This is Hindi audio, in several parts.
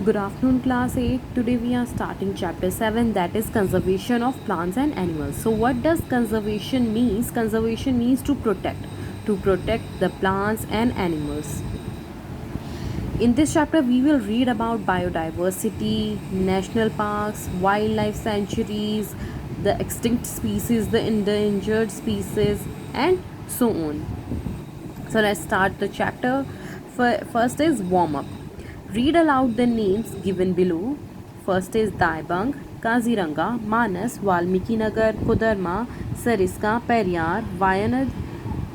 Good afternoon, class 8. Today we are starting chapter 7, that is conservation of plants and animals. So what does conservation means? Conservation means to protect the plants and animals. In this chapter we will read about biodiversity, national parks, wildlife sanctuaries, the extinct species, the endangered species, and so on. So let's start the chapter. First is warm up. Read aloud the names given below. First is Daibang, Kaziranga, Manas, Valmiki Nagar, Kodarma, Sariska, Periyar, Wayanad,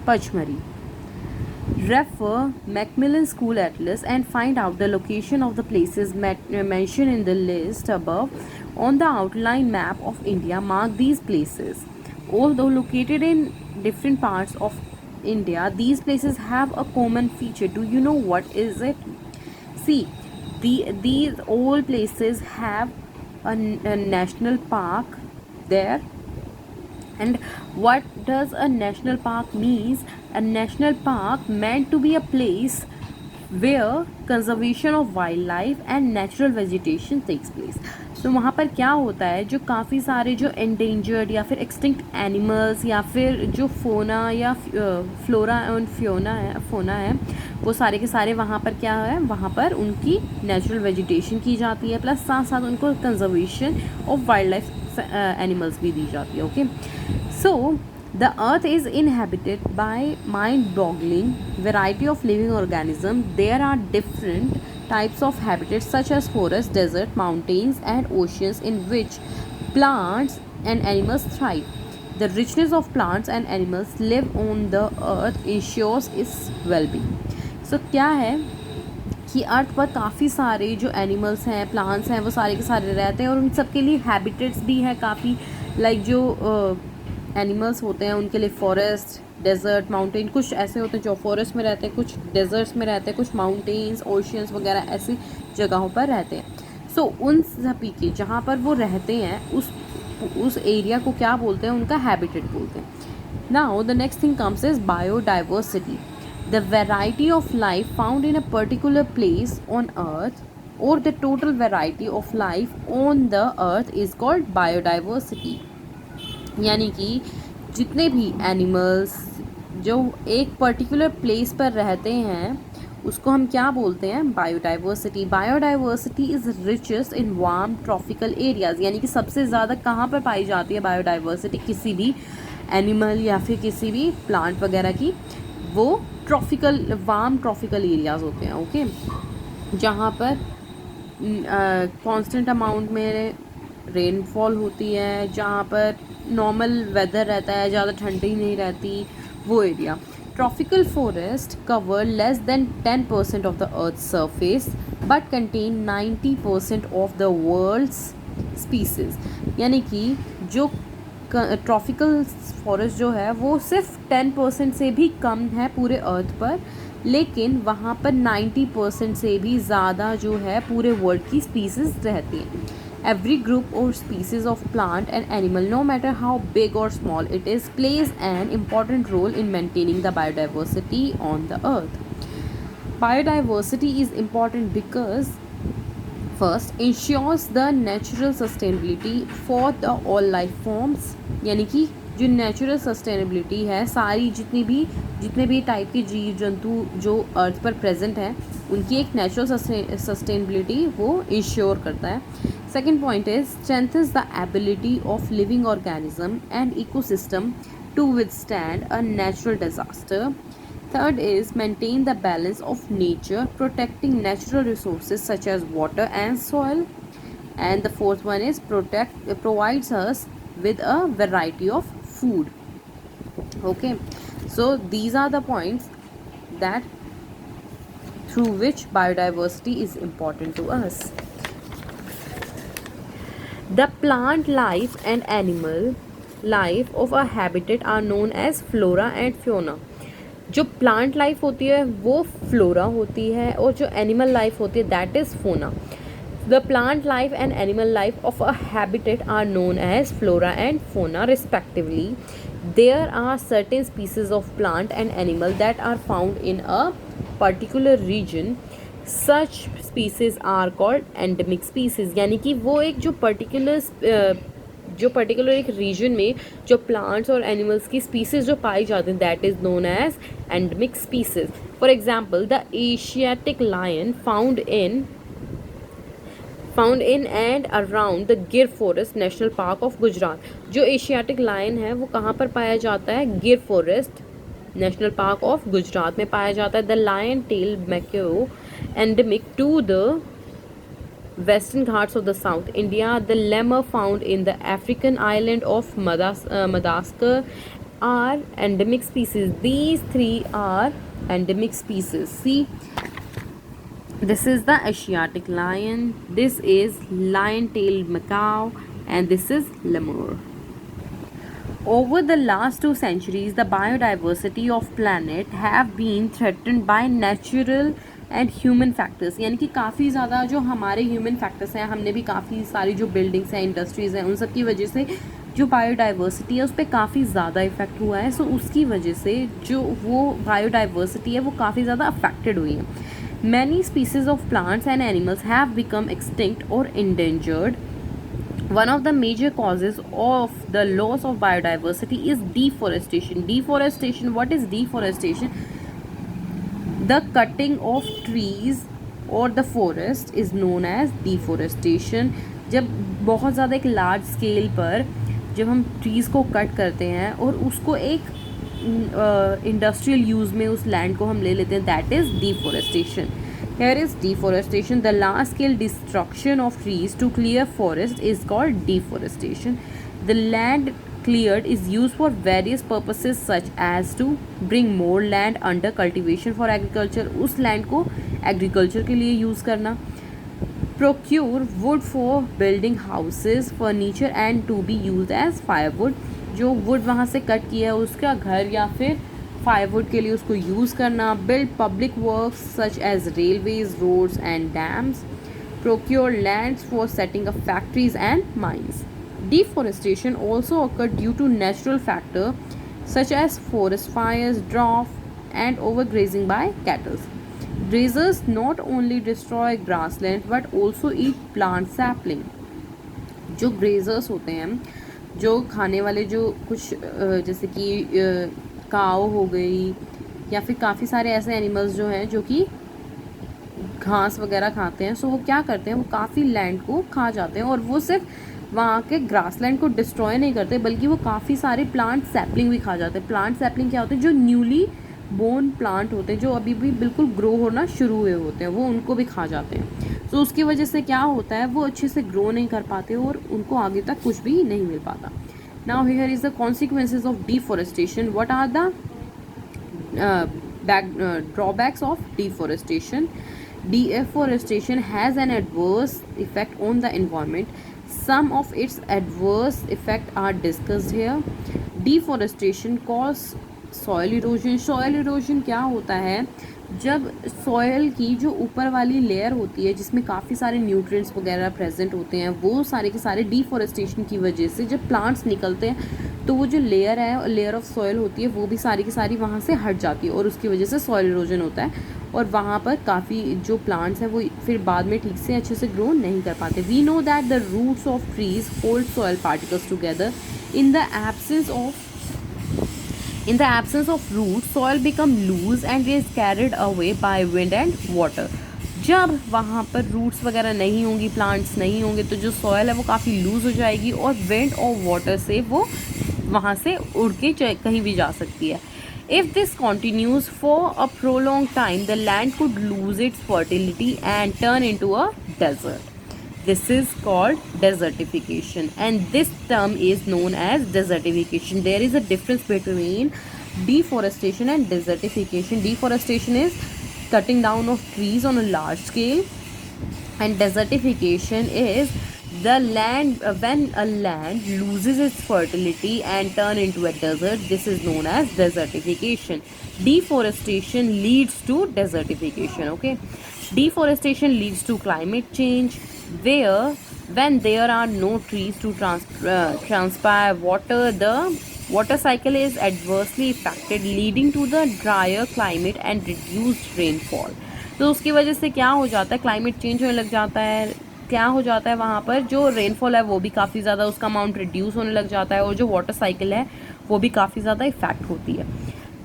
Pachmari. Refer Macmillan School Atlas and find out the location of the places mentioned in the list above. On the outline map of India, mark these places. Although located in different parts of India, these places have a common feature. Do you know what is it? See, these all places have a national park there. And what does a national park means? A national park meant to be a place where conservation of wildlife and natural vegetation takes place. तो वहाँ पर क्या होता है, जो काफ़ी सारे जो endangered या फिर extinct animals या फिर जो फोना या फ्लोरा एंड फोना है वो सारे के सारे वहाँ पर क्या है, वहाँ पर उनकी नेचुरल वेजिटेशन की जाती है, प्लस साथ साथ उनको conservation of wild life animals भी दी जाती है. Okay, so the earth is inhabited by mind-boggling variety of living organisms. There are different types of habitats such as forests, desert, mountains and oceans in which plants and animals thrive. The richness of plants and animals live on the earth ensures its well-being. So क्या है कि अर्थ पर काफ़ी सारे जो एनिमल्स हैं, प्लांट्स हैं, वो सारे के सारे रहते हैं और उन सब के लिए हैबिटेट्स भी हैं काफ़ी. लाइक जो एनिमल्स होते हैं उनके लिए फॉरेस्ट, डेजर्ट, माउंटेन, कुछ ऐसे होते हैं जो फॉरेस्ट में रहते हैं, कुछ डेजर्ट्स में रहते हैं, कुछ माउंटेन्स, ओशियंस वगैरह ऐसी जगहों पर रहते हैं. सो उन सभी के जहाँ पर वो रहते हैं उस एरिया को क्या बोलते हैं, उनका हैबिटेट बोलते हैं. Now the next thing comes is biodiversity. The variety of life found in a particular place on earth or the total variety of life on the earth is called biodiversity. यानी कि जितने भी एनिमल्स जो एक पर्टिकुलर प्लेस पर रहते हैं उसको हम क्या बोलते हैं, biodiversity. Biodiversity is richest in warm tropical areas. यानी कि सबसे ज़्यादा कहाँ पर पाई जाती है बायोडाइवर्सिटी, किसी भी एनिमल या फिर किसी भी प्लांट वगैरह की, वो वार्म ट्रॉपिकल एरियाज़ होते हैं. ओके, जहाँ पर कांस्टेंट अमाउंट में रेनफॉल होती है, जहाँ पर नॉर्मल वेदर रहता है, ज़्यादा ठंडी नहीं रहती, वो area. Tropical forest cover less than 10% of the earth surface but contain 90% of the world's species. यानी कि जो ट्रॉपिकल फॉरेस्ट जो है वो सिर्फ 10% से भी कम है पूरे अर्थ पर, लेकिन वहाँ पर 90% से भी ज़्यादा जो है पूरे वर्ल्ड की स्पीसीज रहती हैं. Every group or species of plant and animal, no matter how big or small it is, plays an important role in maintaining the biodiversity on the earth. Biodiversity is important because first ensures the natural sustainability for the all life forms. यानी कि जो नेचुरल सस्टेनेबिलिटी है, सारी जितने भी टाइप के जीव जंतु जो अर्थ पर प्रेजेंट हैं उनकी एक नेचुरल सस्टेनेबिलिटी वो इंश्योर करता है. Second point is strengthens the ability of living organism and ecosystem to withstand a natural disaster. Third is maintain the balance of nature, protecting natural resources such as water and soil. And the fourth one is provides us with a variety of food. Okay, so these are the points that through which biodiversity is important to us. The plant life and animal life of a habitat are known as flora and fauna. जो प्लांट लाइफ होती है वो फ्लोरा होती है और जो एनिमल लाइफ होती है that is fauna. The plant life and animal life of a habitat are known as flora and fauna respectively. There are certain species of plant and animal that are found in a particular region. Such species are called endemic species, यानी कि वो एक जो पर्टिकुलर एक रीजन में जो प्लांट्स और एनिमल्स की स्पीसीज जो पाई जाती हैं that is known as endemic species. For example the Asiatic lion found in and around the Gir forest national park of Gujarat. जो एशियाटिक लायन है वो कहाँ पर पाया जाता है? Gir forest national park of Gujarat में पाया जाता है. The lion tail macaque endemic to the Western Ghats of the South India. The lemur found in the African island of Madagascar are endemic species. These three are endemic species. See, this is the Asiatic lion, this is lion-tailed macaw, and this is lemur. Over the last 2 centuries, the biodiversity of planet have been threatened by natural and human factors, यानी कि काफ़ी ज़्यादा जो हमारे ह्यूमन फैक्टर्स हैं, हमने भी काफ़ी सारी जो बिल्डिंग्स हैं, इंडस्ट्रीज़ हैं, उन सब की वजह से जो बायोडाइवर्सिटी है उस पर काफ़ी ज़्यादा इफेक्ट हुआ है. सो उसकी वजह से जो वो बायोडाइवर्सिटी है वो काफ़ी ज़्यादा अफेक्टेड हुई है. Many species of plants and animals have become extinct और endangered. One of the major causes of the loss of biodiversity is deforestation. Deforestation, what is deforestation? The cutting of trees or the forest is known as deforestation. जब बहुत ज़्यादा एक लार्ज स्केल पर जब हम ट्रीज़ को कट करते हैं और उसको एक इंडस्ट्रियल यूज़ में उस लैंड को हम ले लेते हैं, that is deforestation. Here is deforestation. The large scale destruction of trees to clear forest is called deforestation. The land cleared is used for various purposes such as to bring more land under cultivation for agriculture. उस land को agriculture के लिए use करना. Procure wood for building houses, furniture and to be used as firewood. जो wood वहाँ से cut किया है उसका घर या फिर firewood के लिए उसको use करना. Build public works such as railways, roads and dams. Procure lands for setting up factories and mines. Deforestation also occurred due to natural factors such as forest fires, drought, and overgrazing by cattle. Grazers not only destroy grassland but also eat plant sapling. जो grazers होते हैं, जो खाने वाले जो कुछ जैसे कि काव हो गई या फिर काफ़ी सारे ऐसे एनिमल्स जो हैं जो कि घास वगैरह खाते हैं, सो वो क्या करते हैं, वो काफ़ी लैंड को खा जाते हैं. और वो सिर्फ वहाँ के ग्रासलैंड को डिस्ट्रॉय नहीं करते बल्कि वो काफ़ी सारे प्लांट सैपलिंग भी खा जाते हैं. प्लांट सैपलिंग क्या होते हैं? जो न्यूली बोर्न प्लांट होते हैं, जो अभी भी बिल्कुल ग्रो होना शुरू हुए होते हैं, वो उनको भी खा जाते हैं. तो उसकी वजह से क्या होता है, वो अच्छे से ग्रो नहीं कर पाते और उनको आगे तक कुछ भी नहीं मिल पाता. Now here is the consequences of deforestation. What are the drawbacks of deforestation? Deforestation has an adverse effect on the environment. Some of its adverse effects are discussed here. Deforestation causes soil erosion. Soil erosion क्या होता है? जब सॉयल की जो ऊपर वाली लेयर होती है जिसमें काफ़ी सारे न्यूट्रिएंट्स वगैरह प्रेजेंट होते हैं, वो सारे के सारे डिफॉरेस्टेशन की वजह से जब प्लांट्स निकलते हैं तो वो जो लेयर है, लेयर ऑफ सॉयल होती है, वो भी सारी की सारी वहाँ से हट जाती है और उसकी वजह से सॉयल इरोजन होता है और वहाँ पर काफ़ी जो प्लांट्स हैं वो फिर बाद में ठीक से अच्छे से ग्रो नहीं कर पाते. We know that the roots of trees hold soil particles together. In the absence of roots, soil become loose and is carried away by wind and water. जब वहाँ पर रूट्स वगैरह नहीं होंगी, प्लांट्स नहीं होंगे, तो जो सॉयल है वो काफ़ी लूज़ हो जाएगी और विंड और वाटर से वो वहाँ से उड़ के कहीं भी जा सकती है. If this continues for a prolonged time, the land could lose its fertility and turn into a desert. This is called desertification, and this term is known as desertification. There is a difference between deforestation and desertification. Deforestation is cutting down of trees on a large scale, and desertification is the land when a land loses its fertility and turn into a desert. This is known as desertification. Deforestation leads to desertification. Okay, deforestation leads to climate change, where when there are no trees to transpire water, the water cycle is adversely affected, leading to the drier climate and reduced rainfall. तो उसकी वजह से क्या हो जाता है, क्लाइमेट चेंज होने लग जाता है। क्या हो जाता है वहाँ पर जो रेनफॉल है वो भी काफ़ी ज़्यादा उसका अमाउंट रिड्यूस होने लग जाता है, और जो वाटर साइकिल है वो भी काफ़ी ज़्यादा इफेक्ट होती है।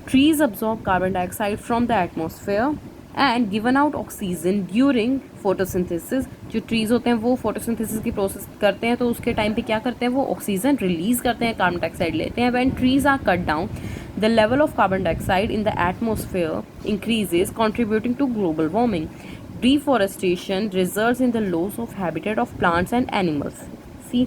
Trees absorb carbon dioxide from the atmosphere and given out oxygen during photosynthesis. जो ट्रीज होते हैं वो फोटोसिंथेसिस की प्रोसेस करते हैं, तो उसके टाइम पे क्या करते हैं, वो ऑक्सीजन रिलीज करते हैं, कार्बन डाइऑक्साइड लेते हैं। When trees are cut down the level of carbon dioxide in the atmosphere increases, contributing to global warming. Deforestation results in the loss of habitat of plants and animals. See,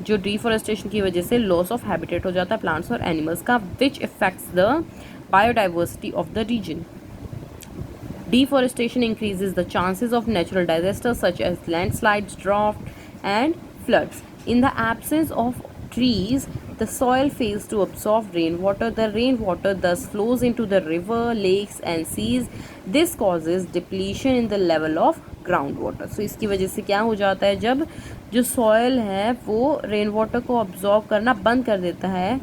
जो डिफॉरेस्टेशन की वजह से लॉस ऑफ हैबिटेट हो जाता है प्लांट्स और एनिमल्स का, which effects the biodiversity of the region. Deforestation increases the chances of natural disasters such as landslides, drought, and floods. In the absence of trees, the soil fails to absorb rainwater. The rainwater thus flows into the river, lakes, and seas. This causes depletion in the level of ground water. So इसकी वजह से क्या हो जाता है, जब जो सॉयल है वो रेन वाटर को अब्जॉर्ब करना बंद कर देता है,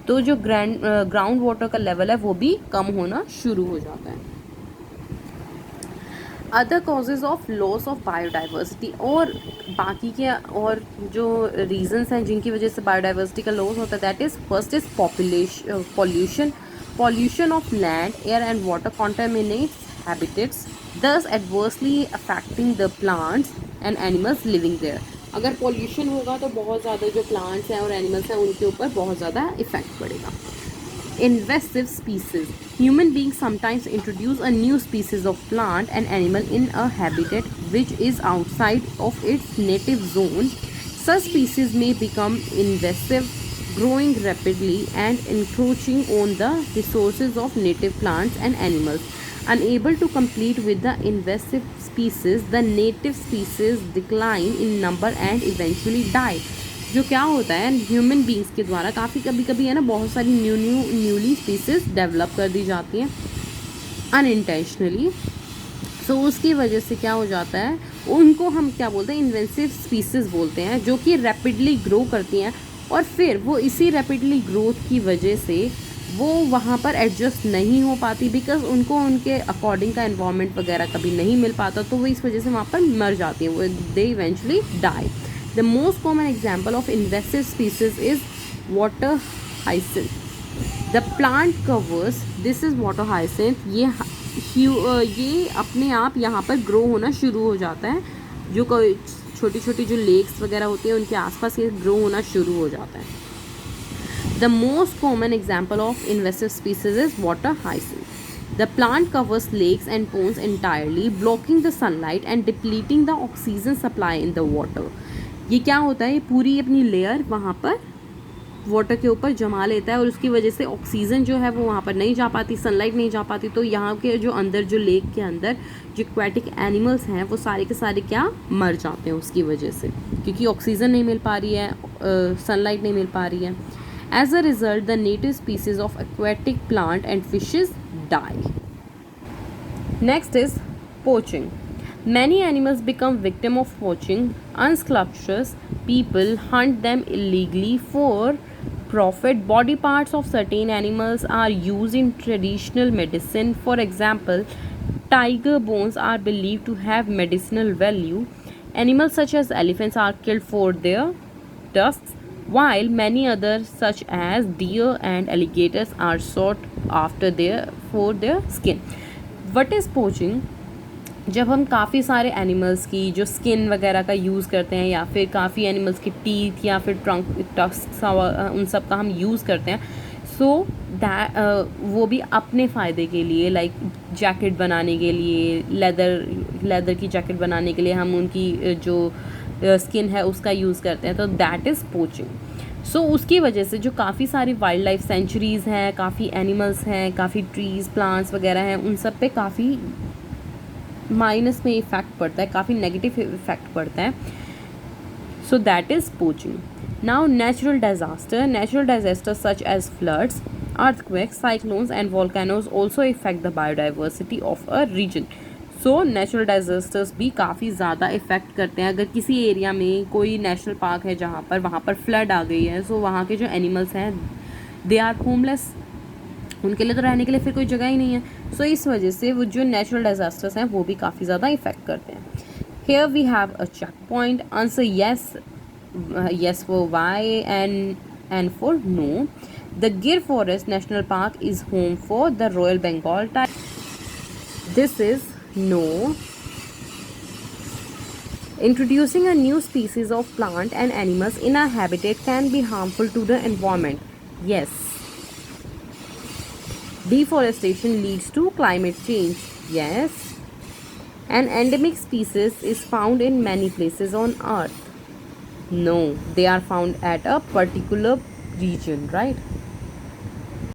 तो जो ग्राउंड वाटर का लेवल है वो भी कम होना शुरू हो जाता है। Other causes of loss of biodiversity, और बाकी के और जो रीजंस हैं जिनकी वजह से बायोडाइवर्सिटी का लॉस होता है, that is first is pollution of land, air and water contaminates habitats, thus adversely affecting the plants and animals living there. अगर पॉल्यूशन होगा तो बहुत ज़्यादा जो प्लांट्स हैं और एनिमल्स हैं उनके ऊपर बहुत ज़्यादा इफेक्ट पड़ेगा। Invasive species. Human beings sometimes introduce a new species of plant and animal in a habitat which is outside of its native zone. Such species may become invasive, growing rapidly and encroaching on the resources of native plants and animals. Unable to compete with the invasive species, the native species decline in number and eventually die. जो क्या होता है, ह्यूमन बींग्स के द्वारा कभी कभी है ना बहुत सारी न्यूली स्पीसीज डेवलप कर दी जाती हैं अनइंटेंशनली। सो उसकी वजह से क्या हो जाता है, उनको हम क्या बोलते हैं, इन्वेसिव स्पीसीज बोलते हैं, जो कि रैपिडली ग्रो करती हैं, और फिर वो इसी रैपिडली ग्रोथ की वजह से वो वहाँ पर एडजस्ट नहीं हो पाती, बिकॉज उनको उनके अकॉर्डिंग का एनवायरनमेंट वगैरह कभी नहीं मिल पाता, तो वो इस वजह से वहाँ पर मर जाती हैं, वो they eventually die. The most common example of invasive species is water hyacinth. The plant covers, this is water hyacinth, ये अपने आप यहाँ पर ग्रो होना शुरू हो जाता है, जो कोई छोटी छोटी जो लेक्स वगैरह होती हैं उनके आसपास ये ग्रो होना शुरू हो जाता है। The most common example of invasive species is water hyacinth. The plant covers lakes and ponds entirely, blocking the sunlight and depleting the oxygen supply in the water. ये क्या होता है, ये पूरी अपनी लेयर वहाँ पर वाटर के ऊपर जमा लेता है, और उसकी वजह से ऑक्सीजन जो है वो वहाँ पर नहीं जा पाती, सनलाइट नहीं जा पाती, तो यहाँ के जो अंदर जो लेक के अंदर जो एक्वेटिक एनिमल्स हैं वो सारे के सारे क्या मर जाते हैं उसकी वजह से, क्योंकि ऑक्सीजन नहीं मिल पा रही है, सनलाइट नहीं मिल पा रही है। As a result the native species of aquatic plant and fishes die. Next is poaching. Many animals become victim of poaching. Unscrupulous people hunt them illegally for profit. Body parts of certain animals are used in traditional medicine. For example, tiger bones are believed to have medicinal value. Animals such as elephants are killed for their tusks, while many others such as deer and alligators are sought after for their skin. What is poaching? जब हम काफ़ी सारे एनिमल्स की जो स्किन वगैरह का यूज़ करते हैं, या फिर काफ़ी एनिमल्स की टीथ या फिर ट्रंक टस्क उन सब का हम यूज़ करते हैं, सो वो भी अपने फ़ायदे के लिए, लाइक जैकेट बनाने के लिए, लेदर की जैकेट बनाने के लिए हम उनकी जो स्किन है उसका यूज़ करते हैं, तो दैट इज़ पोचिंग. सो उसकी वजह से जो काफ़ी सारी वाइल्ड लाइफ सेंचुरीज़ हैं, काफ़ी एनिमल्स हैं, काफ़ी ट्रीज़ प्लांट्स वगैरह हैं, उन सब पे काफ़ी माइनस में इफेक्ट पड़ता है, काफ़ी नेगेटिव इफेक्ट पड़ता है. So that is poaching. Now natural disasters such as floods, earthquakes, cyclones and volcanoes also affect the biodiversity of a region. So natural disasters भी काफ़ी ज़्यादा इफ़ेक्ट करते हैं. अगर किसी एरिया में कोई नेशनल पार्क है जहाँ पर वहाँ पर फ्लड आ गई है, सो वहाँ के जो एनिमल्स हैं दे आर होमलेस, उनके लिए तो रहने के लिए फिर कोई जगह ही नहीं है. सो इस वजह से वो जो नेचुरल डिजास्टर्स हैं वो भी काफ़ी ज़्यादा इफेक्ट करते हैं. Here we have a checkpoint. Answer yes, yes for why, and for no. The Gir Forest National Park is home for the Royal Bengal tiger. This is no. Introducing a new species of plant and animals in a habitat can be harmful to the environment. Yes. Deforestation leads to climate change. Yes. An endemic species is found in many places on earth. No, they are found at a particular region, right?